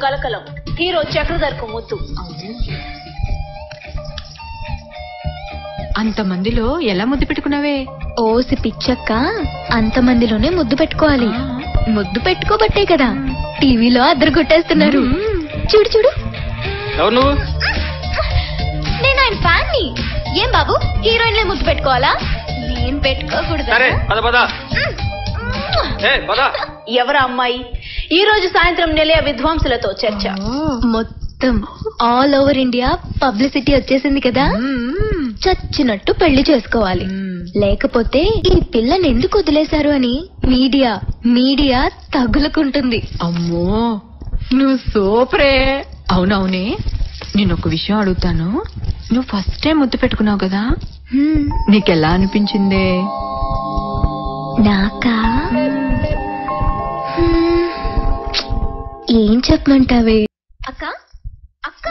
కలకలం. హీరో చక్రధర్కు ముద్దు. అంతమందిలో ఎలా ముద్దు పెట్టుకున్నావే? ఓసి పిచ్చక్క, అంతమందిలోనే ముద్దు పెట్టుకోవాలి. ముద్దు పెట్టుకోబట్టే కదా టీవీలో అద్దరు కొట్టేస్తున్నారు. చూడు చూడు. ఎవరు నువ్వు? నేను ఆయన ఫ్యాన్ ని. ఏం బాబు, హీరోయిన్లే ముద్దు పెట్టుకోవాలా? నేను పెట్టుకోకూడదు. ఎవరా అమ్మాయి? ఈ రోజు సాయంత్రం నిలయ విద్వాంసులతో చర్చ. మొత్తం ఆల్ ఓవర్ ఇండియా పబ్లిసిటీ వచ్చేసింది కదా, చచ్చినట్టు పెళ్లి చేసుకోవాలి. లేకపోతే ఈ పిల్లని ఎందుకు వదిలేశారు అని మీడియా తగులుకుంటుంది. అమ్మో, నువ్వు సూపరే. అవునవునే, నేను ఒక విషయం అడుగుతాను. నువ్వు ఫస్ట్ టైం ముద్దు పెట్టుకున్నావు కదా, నీకెలా అనిపించిందే? నాకా ఏం చెప్పమంటావే? అక్క అక్క,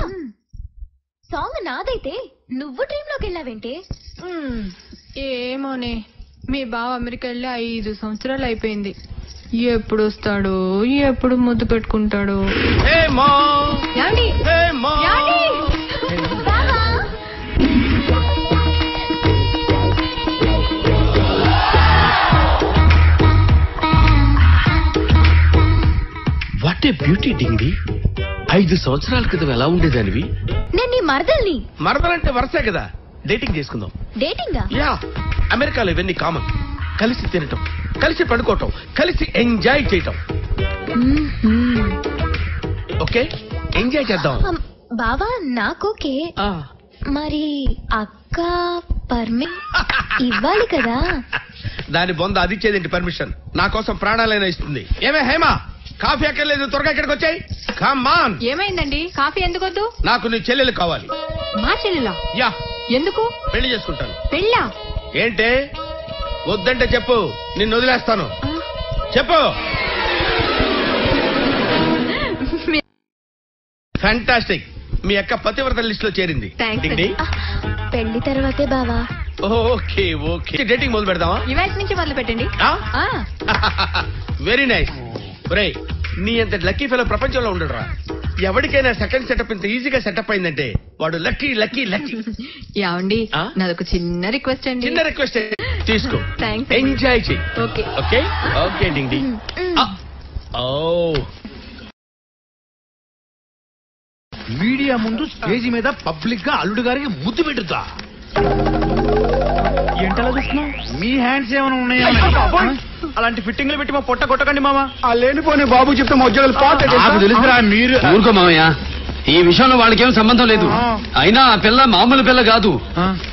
సాంగ్ నాదైతే నువ్వు డ్రీమ్ లోకి వెళ్ళావేంటే? ఏమోనే, మీ బావ అమెరికా వెళ్ళి 5 సంవత్సరాలు అయిపోయింది. ఎప్పుడు వస్తాడు, ఎప్పుడు ముద్దు పెట్టుకుంటాడు? What a beauty డింగి. 5 సంవత్సరాల క్రితం ఎలా ఉండేదానివి? నేను నీ మరదల్ని. మరదలంటే వరుసే కదా, డేటింగ్ చేసుకుందాం. డేటింగా? యా, అమెరికాలో ఇవన్నీ కామన్. కలిసి తినటం, కలిసి పడుకోవటం, కలిసి ఎంజాయ్ చేయటం. ఓకే, ఎంజాయ్ చేద్దాం. బావా నాకోకే, మరి అక్క ఇవ్వాలి కదా. దాని బొంద అది ఇచ్చేదేంటి పర్మిషన్? నా కోసం ప్రాణాలైనా ఇస్తుంది. ఏమే హేమా, కాఫీ అక్కర్లేదు, త్వరగా ఇక్కడికి వచ్చాయి. Come on. ఏమైందండి? కాఫీ ఎందుకొద్దు? నాకు నీ చెల్లెలు కావాలి. మా చెల్లెలా? యా. ఎందుకు? పెళ్లి చేసుకుంటాను. పెళ్ళా? ఏంటే వద్దంటే చెప్పు, నిన్ను వదిలేస్తాను. చెప్పు. ఫ్యాంటాస్టిక్, మీ అక్క పతివ్రత లిస్ట్ లో చేరింది. పెళ్లి తర్వాతే బావా. ఓకే ఓకే, డేటింగ్ మొదలు పెడదామా? ఇవాళ నుంచి మొదలు పెట్టండి. Very nice. ఒరేయ్, నీ అంత లక్కీ ఫెలో ప్రపంచంలో ఉండడురా. ఎవరికైనా సెకండ్ సెటప్ ఇంత ఈజీగా సెటప్ అయిందంటే వాడు లక్కీ లక్కీ లక్కీ. యావండి, నాదొక చిన్న రిక్వెస్ట్ అండి. చిన్న రిక్వెస్ట్ తీసుకో. థాంక్స్. ఎంజాయ్ చెయ్యి. ఓకే ఓకే ఓకే డింగ్ డింగ్. మీడియా ముందు స్టేజ్ మీద పబ్లిక్ గా అల్లుడు గారికి ముద్దు పెట్టుతా. ఏంటలా చూస్తున్నావు? మీ హ్యాండ్స్ ఏమైనా ఉన్నాయా? అలాంటి ఫిట్టింగ్లు పెట్టి మా పొట్ట కొట్టకండి మామ. ఆ లేనిపోని బాబు చెప్తే మధ్యలో తెలుసురా. మీరు ఊరుకో మామయ్య, ఈ విషయంలో వాళ్ళకేం సంబంధం లేదు. అయినా ఆ పిల్ల మామూలు పిల్ల కాదు,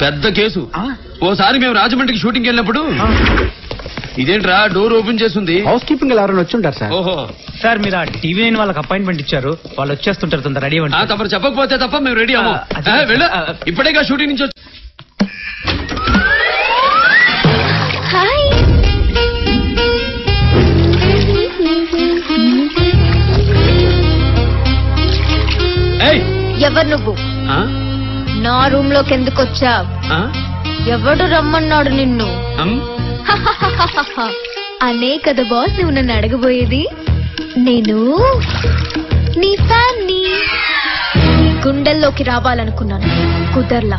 పెద్ద కేసు. ఓసారి మేము రాజమండ్రికి షూటింగ్ వెళ్ళినప్పుడు ఇదేంట్రా డోర్ ఓపెన్ చేస్తుంది. హౌస్ కీపింగ్ ఎవరైనా వచ్చి ఉంటారు సార్. ఓహో సార్, మీరు ఆ టీవీ నైన్ వాళ్ళకి అపాయింట్మెంట్ ఇచ్చారు, వాళ్ళు వచ్చేస్తుంటారు. తొందర రెడీ అవ్వండి. తప్ప చెప్పకపోతే తప్ప మేము రెడీ అవ్వం. వెళ్ళు, ఇప్పుడేగా షూటింగ్ నుంచి వచ్చి. ఎవరు నువ్వు? నా రూమ్ లోకి ఎందుకు వచ్చావు? ఎవడు రమ్మన్నాడు నిన్ను? అనే కదా బాస్ నువ్వు నన్ను అడగబోయేది. నేను నీ ఫ్యాన్ ని. గుండెల్లోకి రావాలనుకున్నాను, కుదర్లా.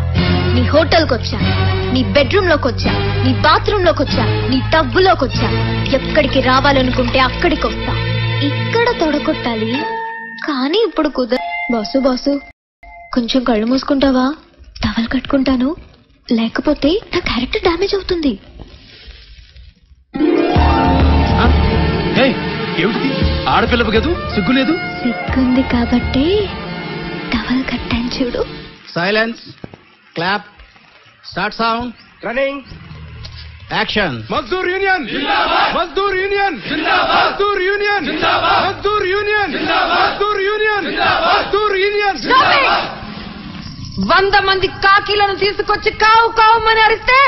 నీ హోటల్కి వచ్చా, నీ బెడ్రూమ్ లోకి వచ్చా, నీ బాత్రూమ్ లోకి వచ్చా, నీ టబ్బులోకి వచ్చా. ఎక్కడికి రావాలనుకుంటే అక్కడికి వస్తా. ఇక్కడ తొడగొట్టాలి కానీ ఇప్పుడు కుదర. బాసు కొంచెం కళ్ళు మూసుకుంటావా? టవల్ కట్టుకుంటాను, లేకపోతే నా క్యారెక్టర్ డ్యామేజ్ అవుతుంది. ఏమిటి? ఆడపిల్లవు కదూ, సిగ్గులేదు? సిగ్గుంది కాబట్టి టవల్ కట్టాను చూడు. Silence, clap, start sound, running, action. మజ్దూర్ యూనియన్ జిందాబాద్, మజ్దూర్ యూనియన్ జిందాబాద్, మజ్దూర్ యూనియన్ జిందాబాద్, మజ్దూర్ యూనియన్ జిందాబాద్, మజ్దూర్ యూనియన్ జిందాబాద్, మజ్దూర్ యూనియన్ జిందాబాద్. 100 మంది కాకీలను తీసుకొచ్చి కావు కావుమని అరిస్తే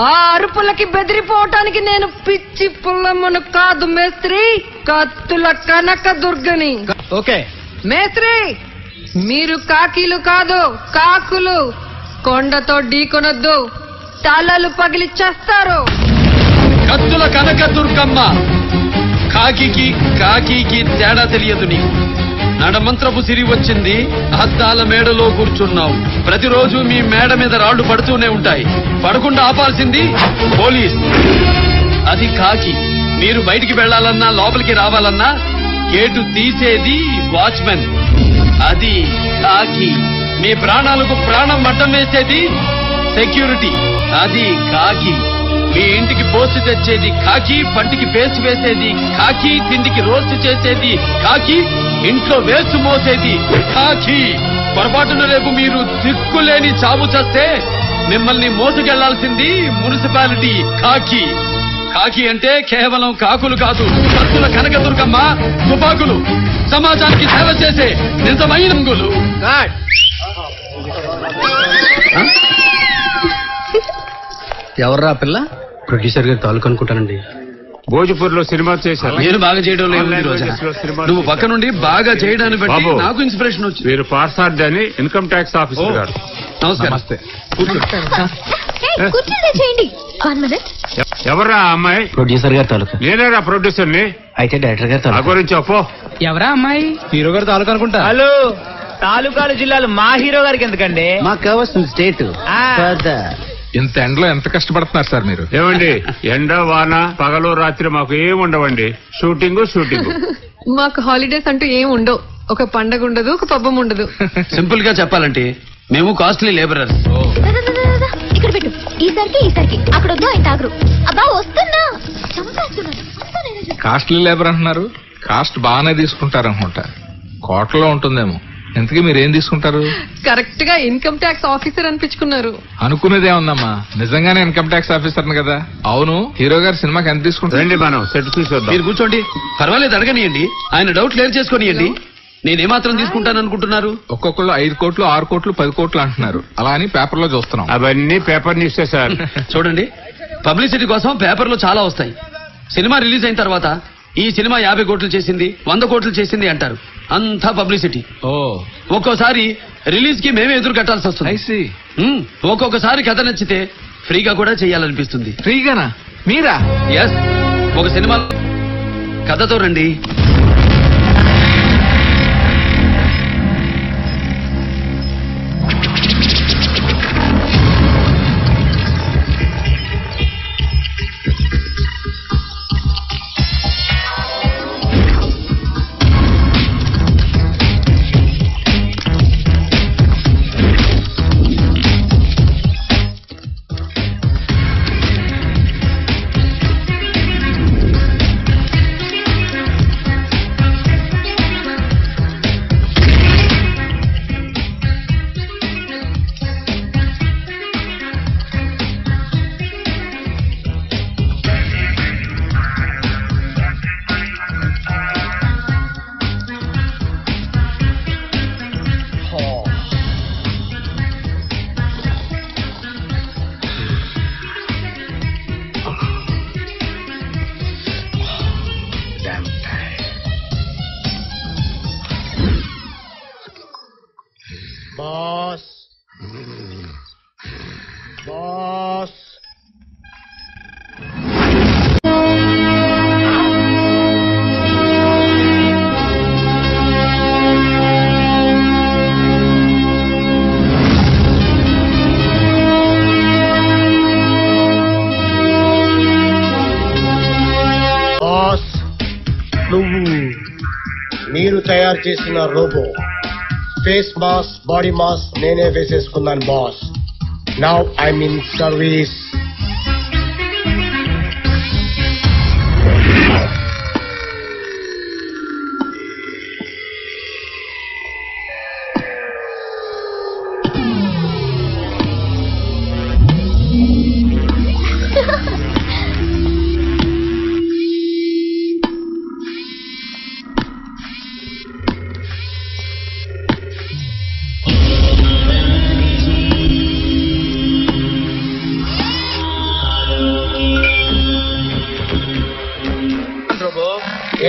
ఆ అరుపులకి బెదిరిపోవటానికి నేను పిచ్చి పుల్లమ్మను కాదు మేస్త్రి, కత్తుల కనక దుర్గని. ఓకే మేస్త్రి, మీరు కాకీలు కాదు కాకులు. కొండతో ఢీకొనొద్దు, తలలు పగిలి చేస్తారు. కత్తుల కనక దుర్గమ్మ. కాకి తేడా తెలియదు నీకు. నడమంత్రపు సిరి వచ్చింది, అద్దాల మేడలో కూర్చున్నావు. ప్రతిరోజు మీ మేడ మీద రాళ్లు పడుతూనే ఉంటాయి. పడకుండా ఆపాల్సింది పోలీస్, అది కాకి. మీరు బయటికి వెళ్లాలన్నా లోపలికి రావాలన్నా గేటు తీసేది వాచ్మెన్, అది కాకి. మీ ప్రాణాలకు ప్రాణం మట్టం వేసేది సెక్యూరిటీ, అది కాకి. మీ ఇంటికి పోస్ట్ తెచ్చేది కాకి, పంటికి పేస్ట్ వేసేది కాకి, తిండికి రోస్ట్ చేసేది కాకి, ఇంట్లో వేస్ట్ మోసేది కాకి. పొరపాటున రేపు మీరు దిక్కులేని చావు చేస్తే మిమ్మల్ని మోసుకెళ్లాల్సింది మున్సిపాలిటీ కాకి. కాకి అంటే కేవలం కాకులు కాదు, భక్తుల కనకదుర్గమ్మ తుపాకులు, సమాజానికి సేవ చేసే నిజమైన రంగులు. ఎవర్రా పిల్ల? ప్రొడ్యూసర్ గారు తాలూకు అనుకుంటానండి. భోజ్పూర్ లో సినిమా చేశారు. నేను బాగా చేయడం లేదు ఈ రోజున. నువ్వు పక్క నుండి బాగా చేయడాన్ని బట్టి నాకు ఇన్స్పిరేషన్ వచ్చింది. మీరు పార్సార్డ్ అని ఇన్కమ్ ట్యాక్స్ ఆఫీసర్ గారు. నమస్కారం. చేయండి. ఎవరా అమ్మాయి? ప్రొడ్యూసర్ గారు తాలూకు. నేనేరా ప్రొడ్యూసర్ ని. అయితే డైరెక్టర్ గారు ఆ తాలూకు. గురించి అప్పో. ఎవరా అమ్మాయి? హీరో గారు తాలూకా అనుకుంటా. హలో, తాలూకాలు జిల్లాలు మా హీరో గారికి ఎందుకండి? మాకు కావాల్సిన స్టేట్. ఇంత ఎండలో ఎంత కష్టపడుతున్నారు సార్ మీరు? ఏమండి, ఎండ వాన పగలు రాత్రి మాకు ఏం ఉండవండి. షూటింగ్. మాకు హాలిడేస్ అంటూ ఏం ఉండవు. ఒక పండగ ఉండదు, ఒక పబ్బం ఉండదు. సింపుల్ గా చెప్పాలంటే మేము కాస్ట్లీ లేబరర్స్. ఇక్కడ పెట్టు. ఈసారికి అక్కడ వద్దు, ఆయన తాగరు. అబ్బా వస్తున్నా, చంపేస్తున్నాను. కాస్ట్లీ లేబర్ అంటున్నారు, కాస్ట్ బాగానే తీసుకుంటారు అనుకుంటా. కోటలో ఉంటుందేమో. ఇంతకీ మీరేం తీసుకుంటారు? కరెక్ట్ గా ఇన్కమ్ ట్యాక్స్ ఆఫీసర్ అనిపించుకున్నారు. అనుకునేదే ఉందమ్మా, నిజంగానే ఇన్కమ్ ట్యాక్స్ ఆఫీసర్ కదా. అవును, హీరో గారు సినిమాకి ఎంత తీసుకుంటారు? రండి మనం సెట్ చూసొద్దాం. మీరు కూర్చోండి, పర్వాలేదు, అడగనియండి. ఆయన డౌట్ క్లియర్ చేసుకోనియండి. నేనేమాత్రం తీసుకుంటాననుకుంటున్నారు? ఒక్కొక్కళ్ళు 5 కోట్లు 6 కోట్లు 10 కోట్లు అంటున్నారు. అలా అని పేపర్ లో చూస్తున్నాం. అవన్నీ పేపర్ న్యూసే సార్. చూడండి, పబ్లిసిటీ కోసం పేపర్లో చాలా వస్తాయి. సినిమా రిలీజ్ అయిన తర్వాత ఈ సినిమా 50 కోట్లు చేసింది, 100 కోట్లు చేసింది అంటారు. అంతా పబ్లిసిటీ. ఒక్కోసారి రిలీజ్ కి మేమే ఎదురు కట్టాల్సి వస్తుంది. ఒక్కొక్కసారి కథ నచ్చితే ఫ్రీగా కూడా చేయాలనిపిస్తుంది. ఫ్రీగానా? మీరా? ఎస్, ఒక సినిమా కథతో రండి. మీరు తయారు చేసిన robo face mask, body mask నేనే వేసేసుకున్నాను boss. Now I'm in service.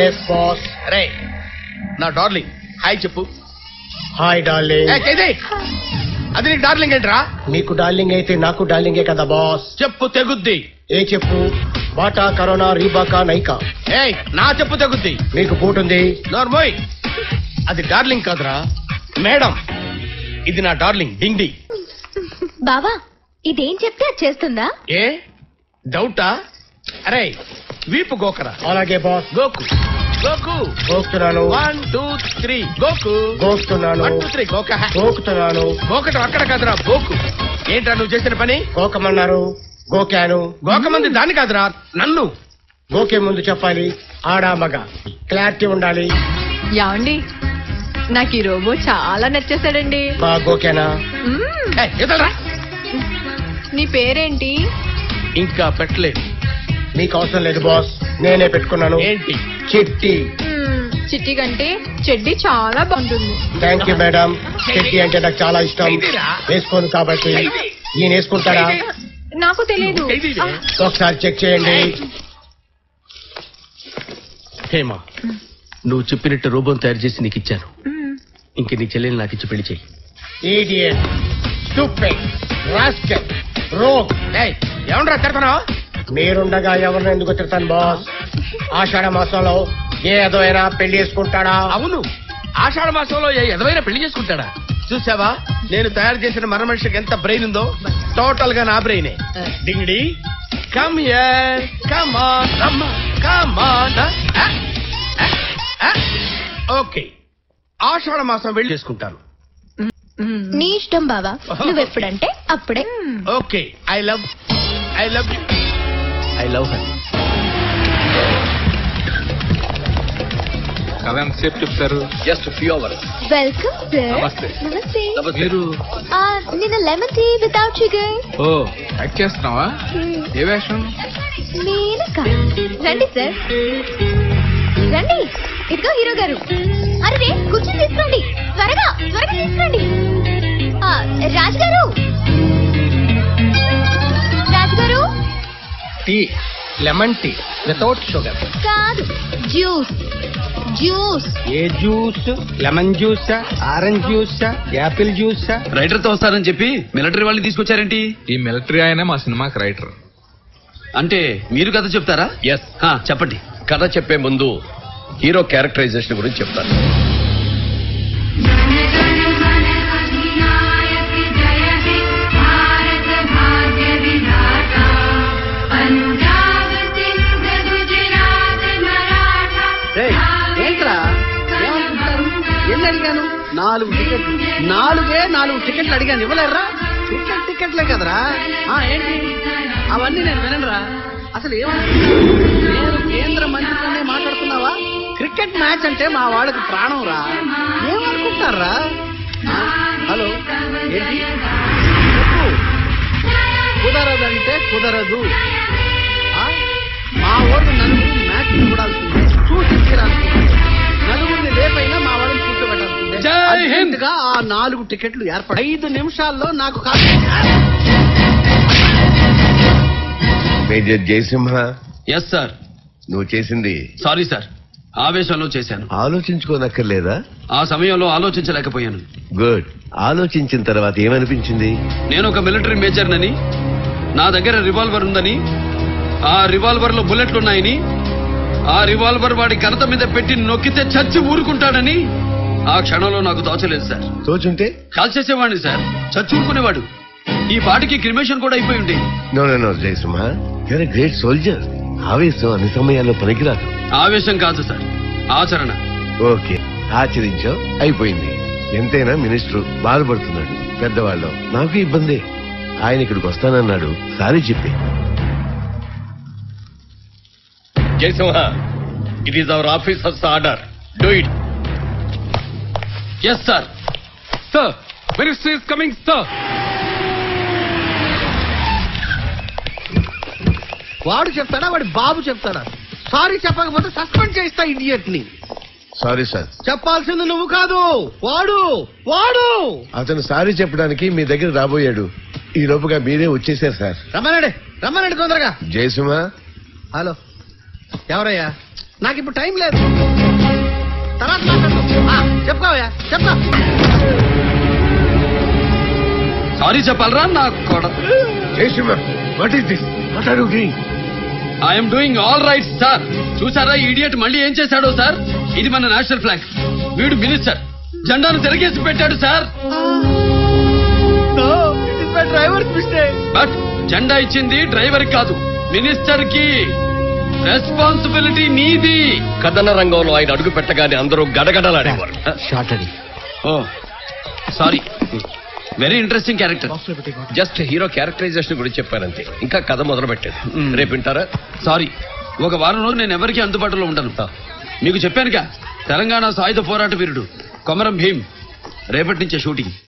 Yes boss. అరే నా డార్లింగ్, హాయ్ చెప్పు. Hi darling. అది నీకు డార్లింగ్ ఏంట్రా? నీకు డార్లింగ్ అయితే నాకు డార్లింగే కదా బాస్. చెప్పు తెగుద్ది. ఏ చెప్పు? బాటా, కరోనా, రీబాకా, నైకా. ఏయ్, నా చెప్పు తెగుద్ది. మీకు బూట్ ఉంది. నోర్మోయ్, అది డార్లింగ్ కాదురా మేడం, ఇది నా డార్లింగ్ డింగ్డి. బావా ఇదేం చెప్తే అది చేస్తుందా? ఏ డౌటా? అరే వీపు గోకరా. అలాగే బాస్. గోకు గోకు గోకుతున్నాను. 1 2 3 గోకు గోకుతున్నాను. 1 2 3 గోక గోకుతున్నాను. గోకటం అక్కడ కాదురా గోకు. ఏంట్రా నువ్వు చేసిన పని? గోకమన్నారు గోకాను. గోకమంది దాన్ని కాదురా నన్ను. గోకే ముందు చెప్పాలి ఆడా మగ, క్లారిటీ ఉండాలి. యాండి నాకు ఈ రోబో చాలా నచ్చేసాడండి. బా గోకేనా? ఎదలరా. నీ పేరేంటి? ఇంకా పెట్టలేదు. నీకు అవసరం లేదు బాస్, నేనే పెట్టుకున్నాను. ఏంటి? చిట్టి. చిట్టి కంటే చెడ్డి చాలా బాగుంటుంది. Thank you madam. చిట్టి అంటే నాకు చాలా ఇష్టం. వేసుకోను కాబట్టి. ఈయన వేసుకుంటారా? నాకు తెలియదు. ఒకసారి చెక్ చేయండి. హేమా, నువ్వు చెప్పినట్టు రోబోని తయారు చేసి నీకు ఇచ్చాను. ఇంక నీ చెల్లెలు నాకు ఇచ్చి పెళ్లి చెయ్యి. Idiot, stupid, rascal, rogue. ఎవరు తిడతావు? మీరుండగా ఎవరిని ఎందుకు తిడతాను బాస్? ఆషాఢ మాసంలో ఏ ఎదవైనా పెళ్లి చేసుకుంటాడా? అవును, ఆషాఢ మాసంలో ఏ ఎదవైనా పెళ్లి చేసుకుంటాడా? చూసావా నేను తయారు చేసిన మర మనిషికి ఎంత బ్రెయిన్ ఉందో? టోటల్ గా నా బ్రెయినే. డింగిడి కమ్ హియర్, కమ్ ఆన్ అమ్మా, కమ్ ఆన్. ఓకే, ఆషాఢ మాసం వెళ్ళి చేసుకుంటాను. నీ ఇష్టం బావా, నువ్వెప్పుడంటే అప్పుడే. Okay, I love you, I love her. కథ ఎంతసేపు చెప్తారు? Just few hours. Welcome sir. నమస్తే. నమస్తే. మీరు నిన్న లెమన్ టీ వితౌట్ షుగర్. ఓ యాక్ట్ చేస్తున్నావా? ఏ వేషం? మీనక. రండి సార్, రండి. ఇదిగో హీరో గారు. అరే కూర్చొని తీసుకోండి, త్వరగా త్వరగా తీసుకోండి. రాజుగారు, రాజుగారు. Tea, lemon tea without sugar. కాదు, జ్యూస్. జ్యూస్. ఏ జ్యూస్? లెమన్ జ్యూసా, ఆరెంజ్ జ్యూసా, యాపిల్ జ్యూసా? రైటర్ తో వస్తారని చెప్పి మిలిటరీ వాళ్ళని తీసుకొచ్చారేంటి? ఈ మిలిటరీ ఆయనే మా సినిమాకి రైటర్. అంటే మీరు కథ చెప్తారా? ఎస్, చెప్పండి. కథ చెప్పే ముందు హీరో క్యారెక్టరైజేషన్ గురించి చెప్తాను. ఏంట్రా ఎన్ని అడిగాను? 4 టికెట్లు. 4 టికెట్లు అడిగాను, ఇవ్వలేరా? టికెట్లే కదరా. ఏంటి అవన్నీ నేను వినరా? అసలు ఏమనుకుంటున్నా? నేను కేంద్ర మంత్రితోనే మాట్లాడుతున్నావా? క్రికెట్ మ్యాచ్ అంటే మా వాళ్ళకి ప్రాణం రా. ఏమనుకుంటారా? హలో, ఏంటి? కుదరదంటే కుదరదు. మా వాళ్ళు నలుగురు మ్యాచ్ చూడాల్సిందే, చూసి తీరాల్సిందే. నలుగురిని లేపైనా మా వాళ్ళని కూర్చోబెట్టాల్సిందే. ఆ 4 టికెట్లు ఏర్పడ 5 నిమిషాల్లో నాకు కాదు. మేజర్ జయసింహ. Yes sir. నువ్వు చేసింది సారీ సార్, ఆవేశంలో చేశాను. ఆలోచించుకోనక్కర్లేదా? ఆ సమయంలో ఆలోచించలేకపోయాను. గుడ్. ఆలోచించిన తర్వాత ఏమనిపించింది? నేను ఒక మిలిటరీ మేజర్నని, నా దగ్గర రివాల్వర్ ఉందని, ఆ రివాల్వర్ లో బుల్లెట్లున్నాయని, ఆ రివాల్వర్ వాడి కనత మీద పెట్టి నొక్కితే చచ్చి ఊరుకుంటాడని ఆ క్షణంలో నాకు తోచలేదు సార్. తోచుంటే కాల్ చేసేవాడిని సార్, చచ్చి ఊరుకునేవాడు. ఈ పాటికి క్రిమేషన్ కూడా అయిపోయి ఉండే. No Jayasimha, you're a great soldier. ఆవేశం అన్ని సమయాల్లో పనికిరాదు. ఆవేశం కాదు సార్, ఆచరణ. ఓకే, ఆచరించావు, అయిపోయింది. ఎంతైనా మినిస్టర్ బాధపడుతున్నాడు. పెద్దవాళ్ళు, నాకు ఇబ్బంది. ఆయన ఇక్కడికి వస్తానన్నాడు, సారీ చెప్పి. Jayasimha, it is our officers order. Do it. Yes sir. Sir, minister is coming sir. వాడు చెప్తాడా, వాడి బాబు చెప్తాడా? సారీ చెప్పకపోతే సస్పెండ్ చేస్తా ఇడియట్ ని. Sorry sir. చెప్పాల్సింది నువ్వు కాదు, వాడు. అతను సారీ చెప్పడానికి మీ దగ్గర రాబోయాడు. ఈ లోపుగా మీరే వచ్చేసారు సార్. రమ్మనండి తొందరగా. జయసింహ. హలో, ఎవరయ్యా? నాకు ఇప్పుడు టైం లేదు, తర్వాత చెప్పుకోవయ్యా, చెప్తా. సారీ చెప్పాలరా నా కొడుకు. Jayasimha, what is this? What are you doing? I'm doing all right sir. చూసారా ఇడియట్ మళ్ళీ ఏం చేశాడో సార్? ఇది మన నేషనల్ ఫ్లాగ్. వీడు మినిస్టర్ జెండాను తిరగేసి పెట్టాడు సార్. Driver mistake. బట్ జెండా ఇచ్చింది డ్రైవర్ కాదు, మినిస్టర్ కి. రెస్పాన్సిబిలిటీ నీది. కథన రంగంలో ఆయన అడుగు పెట్టగానే అందరూ గడగడలాడేవారు. షార్ట్ అది. Oh sorry, very interesting character. Just hero characterisation గురించి చెప్పానంతే, ఇంకా కథ మొదలు పెట్టాను. రేపు వింటారా? సారీ, ఒక వారం రోజులు నేను ఎవరికి అందుబాటులో ఉండను. మీకు చెప్పానుగా, తెలంగాణ సాయుధ పోరాట వీరుడు కొమరం భీం రేపటి నుంచే షూటింగ్.